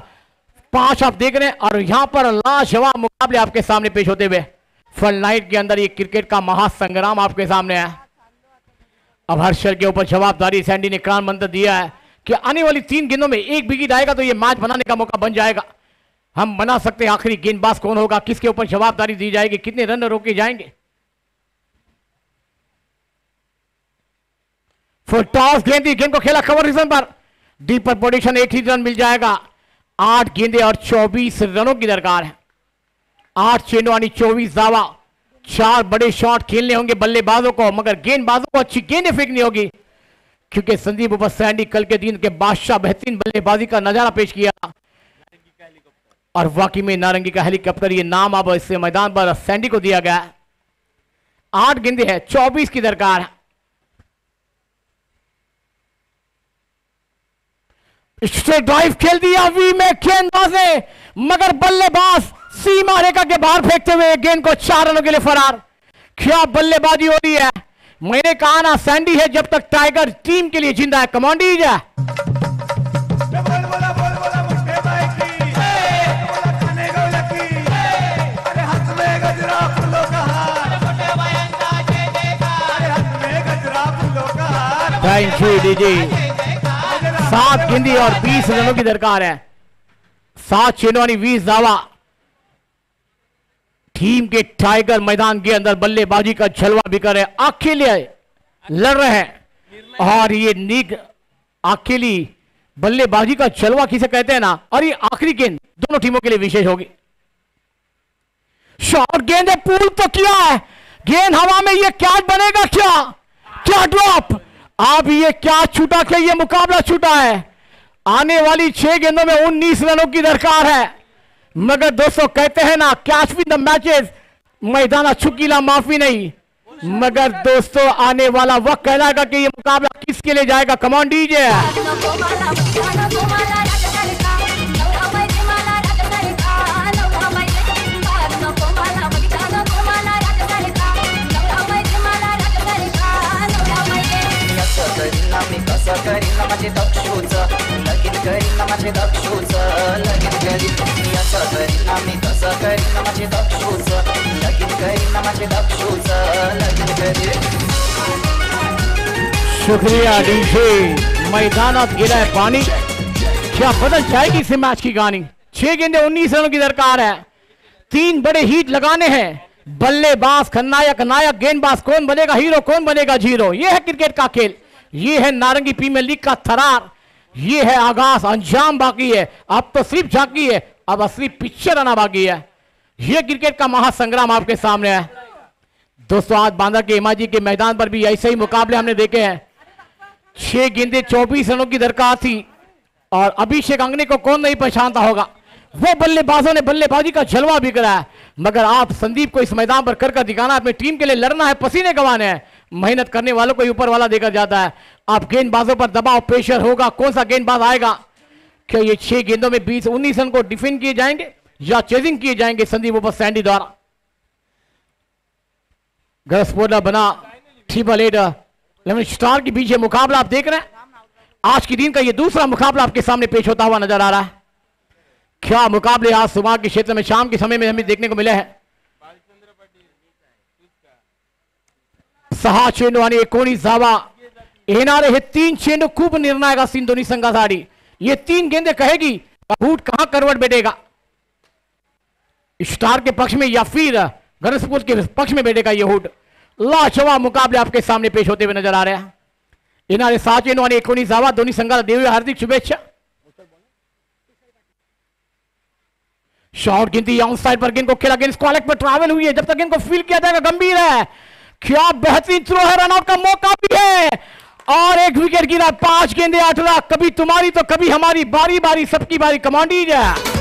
5 आप देख रहे हैं और यहां पर लाजवाब मुकाबले आपके सामने पेश होते हुए। फल नाइट के अंदर ये क्रिकेट का महासंग्राम आपके सामने है। अब हर्षल के ऊपर जवाबदारी, सैंडी ने क्रांत मंत्र दिया है कि आने वाली 3 गेंदों में 1 विकेट आएगा तो ये मैच बनाने का मौका बन जाएगा। हम बना सकते हैं आखिरी गेंदबाज कौन होगा, किसके ऊपर जवाबदारी दी जाएगी, कितने रन रोके जाएंगे। फुल टॉस गेंद को खेला कवर रीजन पर, डीपर पोजीशन 1 ही रन मिल जाएगा। 8 गेंदे और 24 रनों की दरकार है। 8 चेंडू यानी 24 दावा। 4 बड़े शॉट खेलने होंगे बल्लेबाजों को, मगर गेंदबाजों को अच्छी गेंदें फेंकनी होगी क्योंकि संदीप उपर सैंडी कल के दिन के बादशाह बेहतरीन बल्लेबाजी का नजारा पेश किया और वाकई में नारंगी का हेलीकॉप्टर ये नाम अब इससे मैदान पर सैंडी को दिया गया। 8 गेंदे हैं, 24 की दरकार है। स्ट्रेट ड्राइव खेल दिया वी में गेंदबाज ने, मगर बल्लेबाज सीमा रेखा के बाहर फेंकते हुए गेंद को 4 रनों के लिए फरार। क्या बल्लेबाजी हो रही है। मैंने कहा ना सैंडी है जब तक टाइगर टीम के लिए जिंदा है। कमांड दीजिए। थैंक यू दीदी। 7 गेंदी और 20 रनों की दरकार है। 7 चेंडू यानी 20 दावा। टीम के टाइगर मैदान के अंदर बल्लेबाजी का जलवा बिकर है, अकेले लड़ रहे हैं और ये नीक अकेली बल्लेबाजी का जलवा किसे कहते हैं ना। और ये आखिरी गेंद दोनों टीमों के लिए विशेष होगी। शॉर्ट गेंद है, पूल तो किया है, गेंद हवा में, ये कैच बनेगा क्या, क्या ड्रॉप। अब ये क्या छूटा के ये मुकाबला छूटा है। आने वाली 6 गेंदों में 19 रनों की दरकार है, मगर दोस्तों कहते हैं ना कैच विन द मैचेस, मैदान चुकीला माफी नहीं। मगर दोस्तों आने वाला वक्त कहलाएगा कि ये मुकाबला किसके लिए जाएगा। Command DJ. कसं करीन माझे दक्षूच लगीन करीन माझे दक्षूच लगीन करीन असं करीन मी कसं करीन माझे दक्षूच लगीन करीन माझे दक्षूच लगीन करीन। शुक्रिया डीजे। मैदानात गिरा है पानी, क्या बदल जाएगी इस मैच की कहानी। 6 गेंदे 19 रनों की दरकार है। 3 बड़े हीट लगाने हैं। बल्लेबाज खलनायक, नायक, गेंदबाज कौन बनेगा हीरो, कौन बनेगा जीरो। यह है क्रिकेट का खेल, ये है नारंगी प्रीमियर लीग का थरार, ये है आगाज, अंजाम बाकी है। अब तो सिर्फ झांकी है, अब असली पिक्चर आना बाकी है। ये क्रिकेट का महासंग्राम आपके सामने है दोस्तों। आज बांदा के हिमाजी के मैदान पर भी ऐसे ही मुकाबले हमने देखे हैं। 6 गेंदे 24 रनों की दरकार थी और अभिषेक अंगने को कौन नहीं पहचानता होगा। वो बल्लेबाजों ने बल्लेबाजी का जलवा भी करा है, मगर आप संदीप को इस मैदान पर कर दिखाना, अपनी टीम के लिए लड़ना है, पसीने गंवाने हैं। मेहनत करने वालों को ऊपर वाला देकर जाता है। आप गेंदबाजों पर दबाव प्रेशर होगा, कौन सा गेंदबाज आएगा? क्या ये 6 गेंदों में 20-19 रन को डिफेंड किए जाएंगे या चेजिंग किए जाएंगे संदीप ऊपर सैंडी द्वारा? गस्पोला बना ट्रिपल 11 स्टार के बीच ये मुकाबला आप देख रहे हैं। आज के दिन का ये दूसरा मुकाबला आपके सामने पेश होता हुआ नजर आ रहा है। क्या मुकाबले आज सुबह के क्षेत्र में शाम के समय में हमें देखने को मिले हैं। 6 चेंडू आणि 19 धावा येणारे हे 3 चेंडू खूप निर्णायक असतील दोन्ही संघासाठी। ये 3 गेंदे कहेगी बूट कहां करवट बैठेगा, स्टार के पक्ष में या फिर गणेशपुर के पक्ष में बैठेगा ये हुड। लाजवाब मुकाबले आपके सामने पेश होते हुए नजर आ रहे हैं। येणारे 6 चेंडू आणि 19 धावा दोन्ही संघाला देऊया हार्दिक शुभेच्छा। शॉर्ट गिनती ऑन साइड पर गेंद को खेला, गेंद स्क्वालेक पर ट्रैवल हुई है, जब तक गेंद को फील किया जाएगा गंभीर है। क्या बेहतरीन थ्रो है, रनआउट का मौका भी है और एक विकेट गिरा। 5 गेंदे 8 रन, कभी तुम्हारी तो कभी हमारी, बारी बारी सबकी बारी। कमांडीज है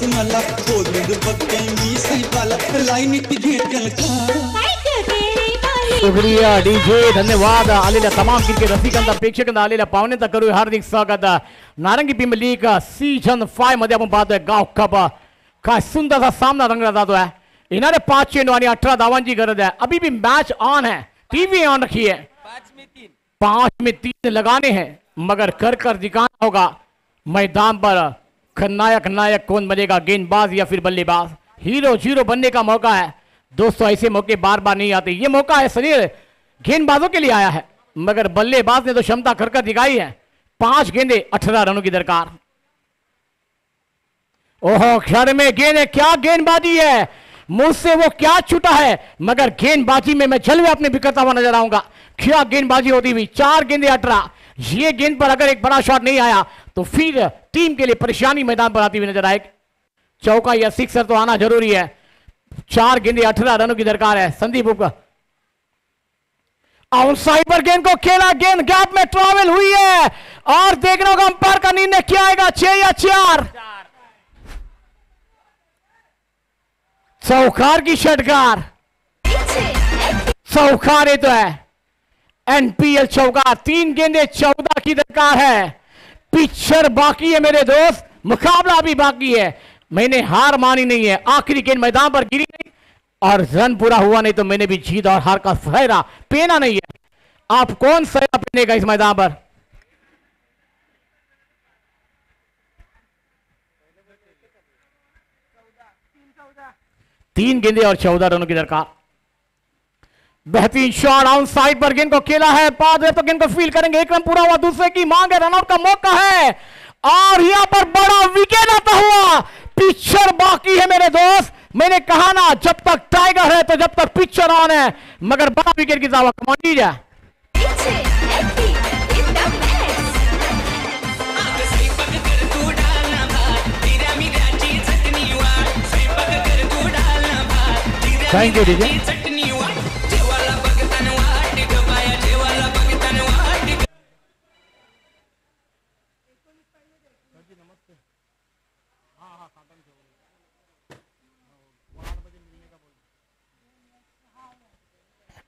मला शुक्रिया डीजे, धन्यवाद आलेल्या तमाम क्रिकेट रसिकांना, प्रेक्षकांना, आलेल्या पाहुण्यांचा करू हार्दिक स्वागत। नारंगी प्रीमियर लीग सीझन 5 मध्ये आपण पाहतोय गाव कप, काय सुंदरसा सामना रंगला जातोय। येणारे 5 चेंडू आणि 18 धावांची गरज है। अभी भी मैच ऑन है, टीवी ऑन रखी है। 5 में 3 लगाने हैं, मगर कर दिखाना होगा मैदान पर। खलनायक नायक कौन बनेगा, गेंदबाज या फिर बल्लेबाज? हीरो जीरो बनने का मौका है दोस्तों। ऐसे मौके बार बार नहीं आते। ये मौका है शरीर गेंदबाजों के लिए आया है, मगर बल्लेबाज ने तो क्षमता कर दिखाई है। 5 गेंदे 18 रनों की दरकार। ओहो, घर में गेंद है, क्या गेंदबाजी है, मुझसे वो क्या छूटा है, मगर गेंदबाजी में मैं जलवे अपने बिखरता हुआ नजर आऊंगा। क्या गेंदबाजी होती हुई। 4 गेंदे 18। ये गेंद पर अगर एक बड़ा शॉट नहीं आया तो फिर टीम के लिए परेशानी मैदान पर आती हुई नजर आएगी। चौका या सिक्सर तो आना जरूरी है। 4 गेंदे 18 रनों की दरकार है संदीप का। आउटसाइड पर गेंद को खेला, गेंद गैप में ट्रैवल हुई है और देखना होगा अंपायर का निर्णय क्या आएगा, 6 या 4। चौकार की षटकार, चौकार ये तो है एनपीएल चौका। 3 गेंदे 14 की दरकार है। पिक्चर बाकी है मेरे दोस्त, मुकाबला भी बाकी है। मैंने हार मानी नहीं है। आखिरी गेंद मैदान पर गिरी नहीं और रन पूरा हुआ नहीं तो मैंने भी जीत और हार का सहरा पहना नहीं है। आप कौन सहरा पहनेगा इस मैदान पर? तीन गेंदे और 14 रनों की दरकार। बेहतरीन शॉट ऑन साइड पर गेंद को खेला है, पाद तो गेंद को फील करेंगे। 1 रन पूरा हुआ, दूसरे की मांग है, रनआउट का मौका है और यहां पर बड़ा विकेट आता हुआ। पिक्चर बाकी है मेरे दोस्त। मैंने कहा ना, जब तक टाइगर है तो जब तक पिक्चर ऑन है, मगर बड़ा विकेट की दावा। कमांडीज है थैंक यू डीजे।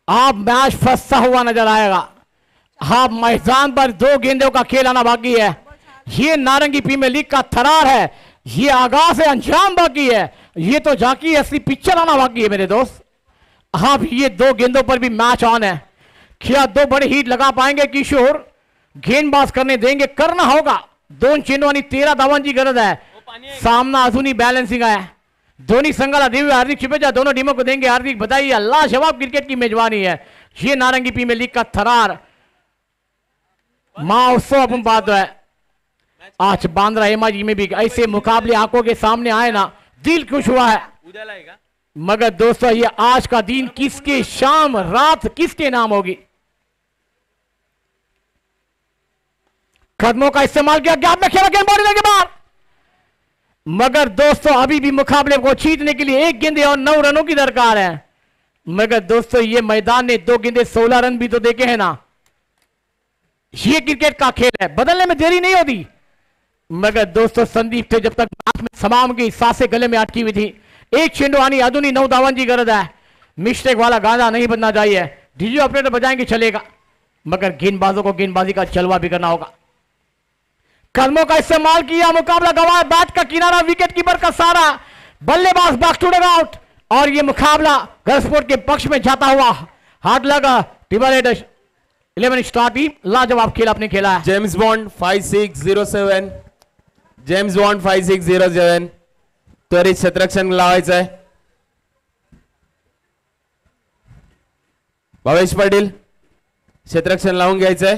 आप मैच फंसा हुआ नजर आएगा। आप मैदान पर 2 गेंदों का खेल आना बाकी है। ये नारंगी प्रीमियर लीग का थरार है। ये आगाज है, अंजाम बाकी है। ये तो झांकी असली पिक्चर आना बाकी है मेरे दोस्त। आप ये 2 गेंदों पर भी मैच ऑन है। क्या 2 बड़े हिट लगा पाएंगे किशोर? गेंदबाज करने देंगे, करना होगा। 2 चेंडू आणि 13 धावांची गरज है। सामना अजूनही बॅलन्सिंग है। दोन्ही संघाला देवी हार्दिक शुभेच्छा। दोनों टीमों को देंगे हार्दिक बधाई। लाजवाब क्रिकेट की मेजबानी है। ये नारंगी प्रीमियर लीग का थरार महोत्सव अपन बात है। आज बांद्रा एमआईजी में भी ऐसे मुकाबले आंखों के सामने आए ना, दिल खुश हुआ है। मगर दोस्तों, ये आज का दिन किसके, शाम रात किसके नाम होगी? कदमों का इस्तेमाल किया, गैप में खेला, गेंद बाउंड्री के बाहर। मगर दोस्तों अभी भी मुकाबले को जीतने के लिए 1 गेंदे और 9 रनों की दरकार है। मगर दोस्तों ये मैदान ने 2 गेंदे 16 रन भी तो देखे हैं ना। ये क्रिकेट का खेल है, बदलने में देरी नहीं होती। मगर दोस्तों संदीप थे जब तक मैच में समाम की सांसें गले में अटकी हुई थी। 1 चेंडू आनी अधूनी 9 धावन की गरज है। मिस्टेक वाला गाना नहीं बनना चाहिए, डीजे ऑपरेटर बजाएंगे चलेगा, मगर गेंदबाजों को गेंदबाजी का जलवा भी करना होगा। कदमों का इस्तेमाल किया, मुकाबला गवाया, बैट का किनारा, विकेट कीपर का सारा, बल्लेबाज बैक टू डगआउट और ये मुकाबला गर्लस्पोर्ट के पक्ष में जाता हुआ हाथ लगा। टिबल 11 स्टार टीम लाजवाब खेल आपने खेला है। जेम्स बॉन्ड 5607, जेम्स बॉन्ड 5607 त्वरित क्षेत्ररक्षण लावायचं आहे। भावेश पाटील क्षेत्ररक्षण लावून घ्यायचं आहे,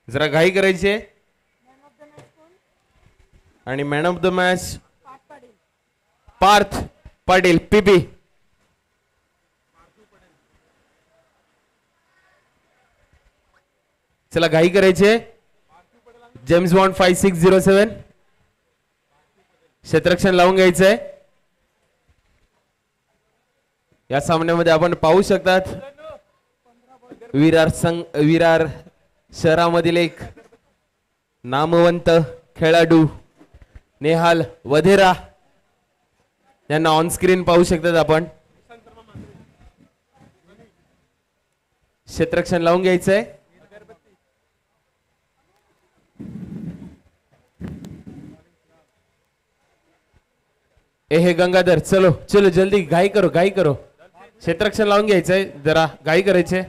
जरा घाई करायची आहे। आणि man of the match Parth Patil PP. चला घाई करायची आहे। जेम्स बॉन्ड 5607 क्षेत्ररक्षण लावून घ्यायचं आहे। या सामन्यामध्ये आपण पाहू शकतात विरार शहरामधील एक नामवंत खेळाडू नेहाल वधेरा यांना ऑन स्क्रीन पाहू शकतात आपण। क्षेत्ररक्षण लावून घ्यायचंय। हे गंगाधर चलो चलो जल्दी घाई करो घाई करो, क्षेत्ररक्षण लावून घ्यायचंय, जरा घाई करायचे।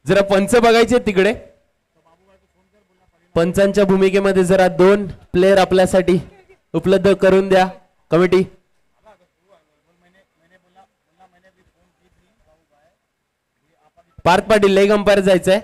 जरा पंच बघायचे तिकडे, पंचांच्या भूमिकेमध्ये जरा 2 प्लेयर आपल्यासाठी उपलब्ध करून द्या committee. Parth Patil leg umpire जायचंय।